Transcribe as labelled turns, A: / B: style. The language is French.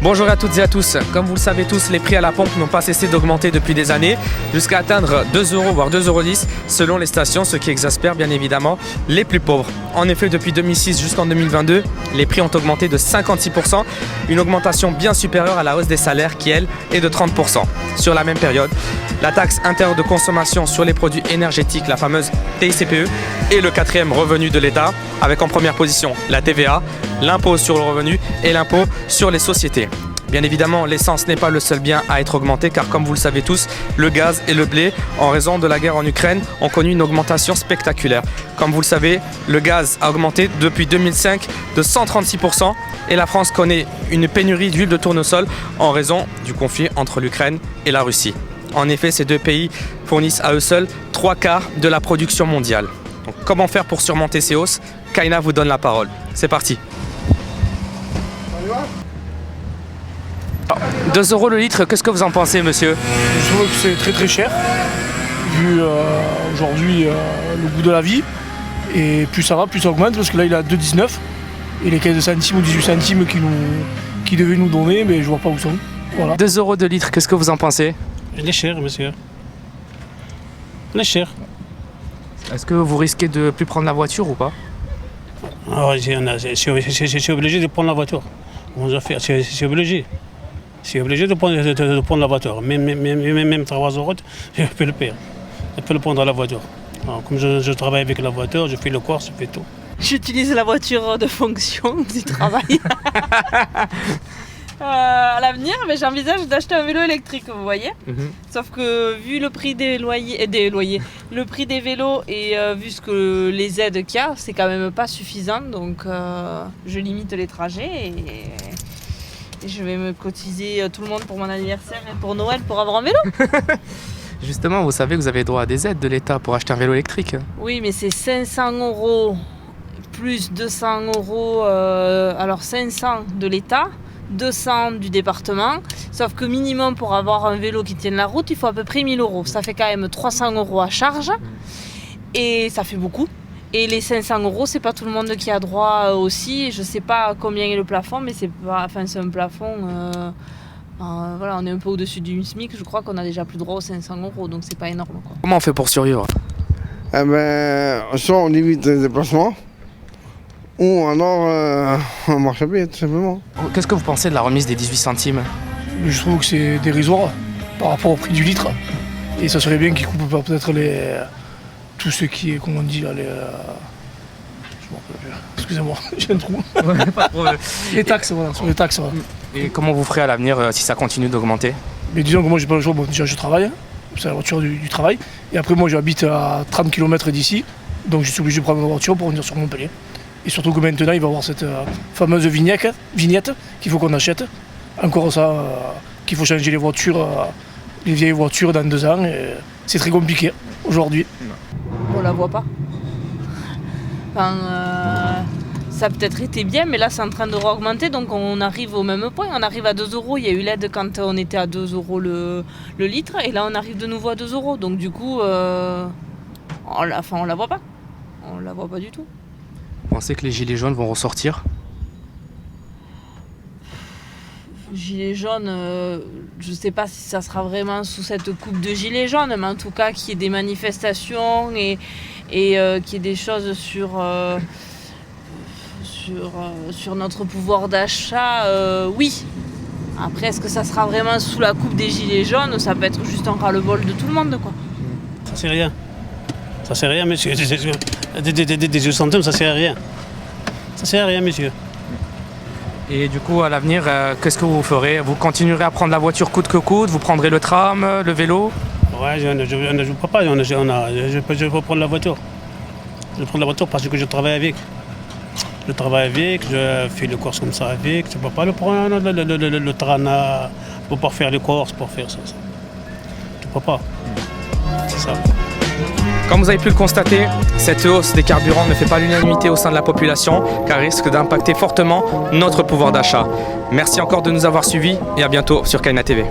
A: Bonjour à toutes et à tous. Comme vous le savez tous, les prix à la pompe n'ont pas cessé d'augmenter depuis des années, jusqu'à atteindre 2 € voire 2,10 € selon les stations, ce qui exaspère bien évidemment les plus pauvres. En effet, depuis 2006 jusqu'en 2022, les prix ont augmenté de 56%, une augmentation bien supérieure à la hausse des salaires qui, elle, est de 30%. Sur la même période, la taxe intérieure de consommation sur les produits énergétiques, la fameuse TICPE, est le quatrième revenu de l'État, avec en première position la TVA, l'impôt sur le revenu et l'impôt sur les sociétés. Bien évidemment, l'essence n'est pas le seul bien à être augmenté car comme vous le savez tous, le gaz et le blé, en raison de la guerre en Ukraine, ont connu une augmentation spectaculaire. Comme vous le savez, le gaz a augmenté depuis 2005 de 136% et la France connaît une pénurie d'huile de tournesol en raison du conflit entre l'Ukraine et la Russie. En effet, ces deux pays fournissent à eux seuls 3/4 de la production mondiale. Donc, comment faire pour surmonter ces hausses? Kaina vous donne la parole. C'est parti. 2 € le litre, qu'est-ce que vous en pensez, monsieur?
B: Je trouve que c'est très très cher, vu aujourd'hui le goût de la vie. Et plus ça va, plus ça augmente, parce que là il est à 2,19. Et les 15 centimes ou 18 centimes qui devaient nous donner, mais je vois pas où sont. Voilà.
A: 2 € de litre, qu'est-ce que vous en pensez?
C: Il est cher, monsieur. Il est cher.
A: Est-ce que vous risquez de plus prendre la voiture ou pas?
C: Alors, je suis obligé de prendre la voiture. Comment je vais faire? Je suis obligé. Je suis obligé de prendre la voiture. Même 3 €, je peux le payer. Je peux le prendre à la voiture. Alors, comme je travaille avec la voiture, je fais le course, je fais tout.
D: J'utilise la voiture de fonction du travail. À l'avenir, mais j'envisage d'acheter un vélo électrique, vous voyez. Sauf que vu le prix des loyers, le prix des vélos et vu ce que les aides qu'il y a, c'est quand même pas suffisant. Donc je limite les trajets et je vais me cotiser tout le monde pour mon anniversaire et pour Noël pour avoir un vélo.
A: Justement, vous savez que vous avez droit à des aides de l'État pour acheter un vélo électrique.
D: Oui, mais c'est 500 € plus 200 €, alors 500 de l'État, 200 du département, sauf que minimum pour avoir un vélo qui tienne la route, il faut à peu près 1 000 €. Ça fait quand même 300 € à charge et ça fait beaucoup. Et les 500 €, c'est pas tout le monde qui a droit aussi. Je sais pas combien est le plafond, mais c'est un plafond. Voilà, on est un peu au-dessus du SMIC. Je crois qu'on a déjà plus droit aux 500 €, donc c'est pas énorme, quoi.
A: Comment on fait pour survivre?
E: Soit on limite les déplacements, ou alors on marche à pied, tout simplement.
A: Qu'est-ce que vous pensez de la remise des 18 centimes?
B: Je trouve que c'est dérisoire par rapport au prix du litre. Et ça serait bien qu'ils coupent peut-être tout ce qui est, comment on dit, je m'en rappelle plus. Excusez-moi, j'ai un trou.
A: Ouais, pas de problème.
B: Les taxes, voilà, sur les taxes. Voilà.
A: Et comment vous ferez à l'avenir si ça continue d'augmenter?
B: Mais disons que moi j'ai pas le choix, bon, déjà je travaille, c'est la voiture du travail. Et après moi j'habite à 30 km d'ici, donc je suis obligé de prendre ma voiture pour venir sur Montpellier. Et surtout que maintenant il va y avoir cette fameuse vignette qu'il faut qu'on achète. Encore ça, qu'il faut changer les voitures, les vieilles voitures dans 2 ans. Et c'est très compliqué aujourd'hui.
D: On la voit pas. Enfin, ça a peut-être été bien, mais là c'est en train de augmenter, donc on arrive au même point. On arrive à 2 €. Il y a eu l'aide quand on était à 2 € le litre, et là on arrive de nouveau à 2 €. Donc du coup, on la voit pas. On la voit pas du tout.
A: Vous pensez que les gilets jaunes vont ressortir?
D: Gilets jaunes, je ne sais pas si ça sera vraiment sous cette coupe de gilets jaunes, mais en tout cas qu'il y ait des manifestations et qu'il y ait des choses sur notre pouvoir d'achat, oui. Après, est-ce que ça sera vraiment sous la coupe des gilets jaunes? Ça peut être juste un ras-le-bol de tout le monde, quoi.
C: Ça c'est rien. Ça c'est rien, monsieur. Des centimes, ça sert à rien. Ça sert à rien, monsieur.
A: Et du coup, à l'avenir, qu'est-ce que vous ferez? Vous continuerez à prendre la voiture coûte que coûte? Vous prendrez le tram, le vélo?
C: Ouais, je ne peux pas. Je vais prendre la voiture. Je vais prendre la voiture parce que je travaille avec. Je travaille avec, je fais les courses comme ça avec. Je ne peux pas le prendre, le tram pour pas faire les courses, pour faire ça. Je ne peux pas. C'est ça.
A: Comme vous avez pu le constater, cette hausse des carburants ne fait pas l'unanimité au sein de la population car risque d'impacter fortement notre pouvoir d'achat. Merci encore de nous avoir suivis et à bientôt sur Kaina TV.